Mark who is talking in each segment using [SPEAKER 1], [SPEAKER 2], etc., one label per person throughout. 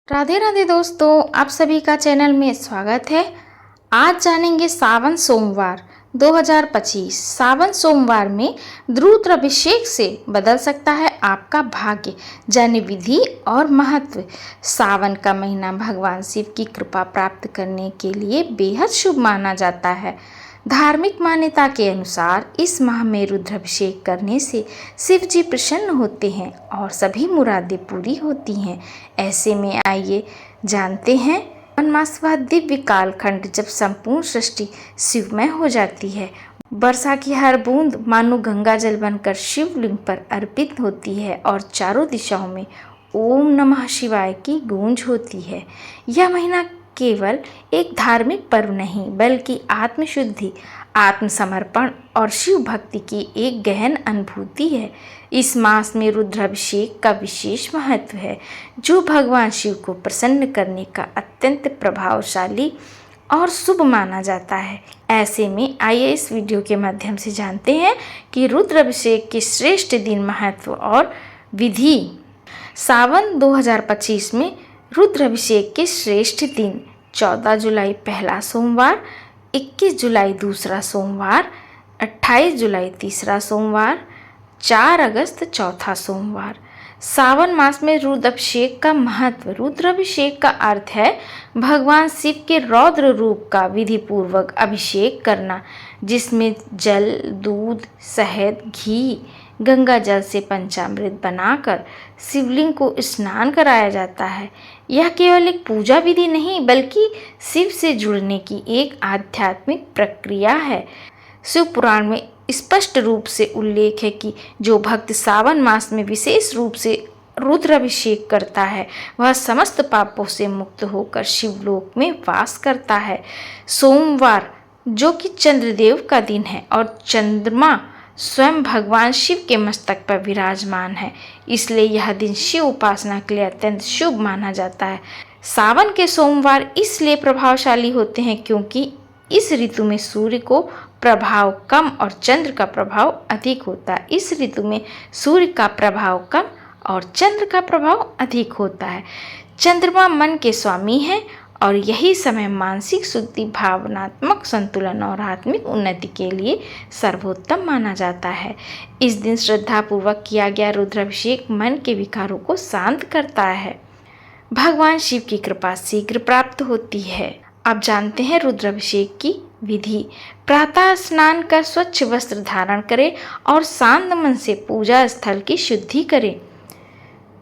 [SPEAKER 1] राधे राधे दोस्तों, आप सभी का चैनल में स्वागत है। आज जानेंगे सावन सोमवार 2025। सावन सोमवार में रुद्राभिषेक से बदल सकता है आपका भाग्य। जाने विधि और महत्व। सावन का महीना भगवान शिव की कृपा प्राप्त करने के लिए बेहद शुभ माना जाता है। धार्मिक मान्यता के अनुसार इस माह में रुद्राभिषेक करने से शिव जी प्रसन्न होते हैं और सभी मुरादें पूरी होती हैं। ऐसे में आइए जानते हैं सावन मास वह दिव्य कालखंड जब संपूर्ण सृष्टि शिवमय हो जाती है। वर्षा की हर बूंद मानो गंगा जल बनकर शिवलिंग पर अर्पित होती है और चारों दिशाओं में ओम नमः शिवाय की गूंज होती है। यह महीना केवल एक धार्मिक पर्व नहीं बल्कि आत्मशुद्धि, आत्मसमर्पण और शिव भक्ति की एक गहन अनुभूति है। इस मास में रुद्राभिषेक का विशेष महत्व है, जो भगवान शिव को प्रसन्न करने का अत्यंत प्रभावशाली और शुभ माना जाता है। ऐसे में आइए इस वीडियो के माध्यम से जानते हैं कि रुद्राभिषेक के श्रेष्ठ दिन, महत्व और विधि। सावन 2025 में रुद्राभिषेक के श्रेष्ठ दिन 14 जुलाई पहला सोमवार, 21 जुलाई दूसरा सोमवार, 28 जुलाई तीसरा सोमवार, 4 अगस्त चौथा सोमवार। सावन मास में रुद्राभिषेक का महत्व। रुद्राभिषेक का अर्थ है भगवान शिव के रौद्र रूप का विधि पूर्वक अभिषेक करना, जिसमें जल, दूध, शहद, घी, गंगा जल से पंचामृत बनाकर शिवलिंग को स्नान कराया जाता है। यह केवल एक पूजा विधि नहीं बल्कि शिव से जुड़ने की एक आध्यात्मिक प्रक्रिया है। शिव पुराण में स्पष्ट रूप से उल्लेख है कि जो भक्त सावन मास में विशेष रूप से रुद्राभिषेक करता है वह समस्त पापों से मुक्त होकर शिवलोक में वास करता है। सोमवार, जो कि चंद्रदेव का दिन है और चंद्रमा स्वयं भगवान शिव के मस्तक पर विराजमान है, इसलिए यह दिन शिव उपासना के लिए अत्यंत शुभ माना जाता है। सावन के सोमवार इसलिए प्रभावशाली होते हैं क्योंकि इस ऋतु में सूर्य को प्रभाव कम और चंद्र का प्रभाव अधिक होता है। इस ऋतु में सूर्य का प्रभाव कम और चंद्र का प्रभाव अधिक होता है। चंद्रमा मन के स्वामी है और यही समय मानसिक शुद्धि, भावनात्मक संतुलन और आत्मिक उन्नति के लिए सर्वोत्तम माना जाता है। इस दिन श्रद्धापूर्वक किया गया रुद्राभिषेक मन के विकारों को शांत करता है। भगवान शिव की कृपा शीघ्र प्राप्त होती है। अब जानते हैं रुद्राभिषेक की विधि। प्रातः स्नान कर स्वच्छ वस्त्र धारण करें और शांत मन से पूजा स्थल की शुद्धि करें।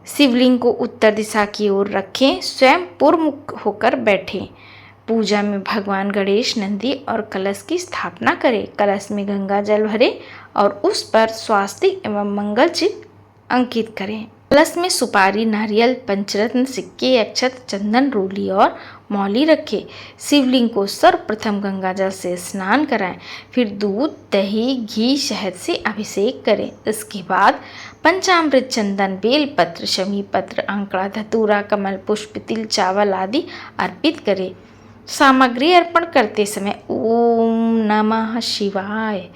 [SPEAKER 1] शिवलिंग को उत्तर दिशा की ओर रखें, स्वयं पूर्वमुख होकर बैठें। पूजा में भगवान गणेश, नंदी और कलश की स्थापना करें। कलश में गंगा जल भरें और उस पर स्वास्तिक एवं मंगल चिन्ह अंकित करें। कलश में सुपारी, नारियल, पंचरत्न, सिक्के, अक्षत, चंदन, रोली और मौली रखें। शिवलिंग को सर्वप्रथम गंगा जल से स्नान कराएं, फिर दूध, दही, घी, शहद से अभिषेक करें। इसके बाद पंचामृत, चंदन, बेलपत्र, शमी पत्र, अंकड़ा, धतूरा, कमल पुष्प, तिल, चावल आदि अर्पित करें। सामग्री अर्पण करते समय ओम नमः शिवाय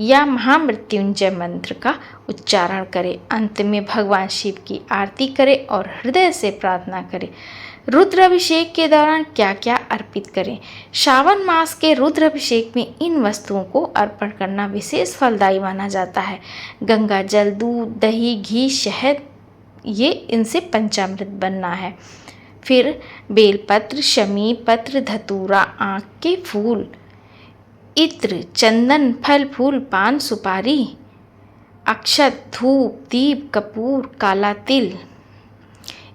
[SPEAKER 1] या महामृत्युंजय मंत्र का उच्चारण करें। अंत में भगवान शिव की आरती करें और हृदय से प्रार्थना करें। रुद्राभिषेक के दौरान क्या क्या अर्पित करें। श्रावण मास के रुद्राभिषेक में इन वस्तुओं को अर्पण करना विशेष फलदायी माना जाता है। गंगा जल, दूध, दही, घी, शहद, ये इनसे पंचामृत बनना है। फिर बेलपत्र, शमी पत्र, धतूरा, आँख के फूल, इत्र, चंदन, फल फूल, पान, सुपारी, अक्षत, धूप, दीप, कपूर, काला तिल,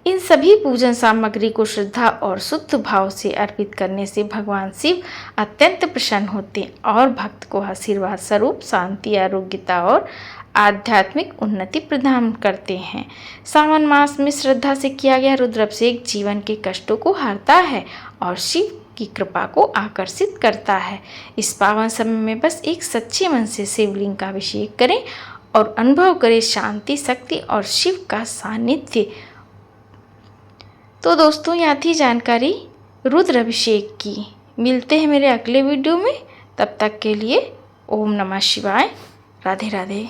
[SPEAKER 1] इन सभी पूजन सामग्री को श्रद्धा और शुद्ध भाव से अर्पित करने से भगवान शिव अत्यंत प्रसन्न होते हैं और भक्त को आशीर्वाद स्वरूप शांति, आरोग्यता और आध्यात्मिक उन्नति प्रदान करते हैं। सावन मास में श्रद्धा से किया गया रुद्राभिषेक जीवन के कष्टों को हरता है और शिव की कृपा को आकर्षित करता है। इस पावन समय में बस एक सच्चे मन से शिवलिंग का अभिषेक करें और अनुभव करें शांति, शक्ति और शिव का सानिध्य। तो दोस्तों, यहाँ थी जानकारी रुद्राभिषेक की। मिलते हैं मेरे अगले वीडियो में, तब तक के लिए ओम नमः शिवाय। राधे राधे।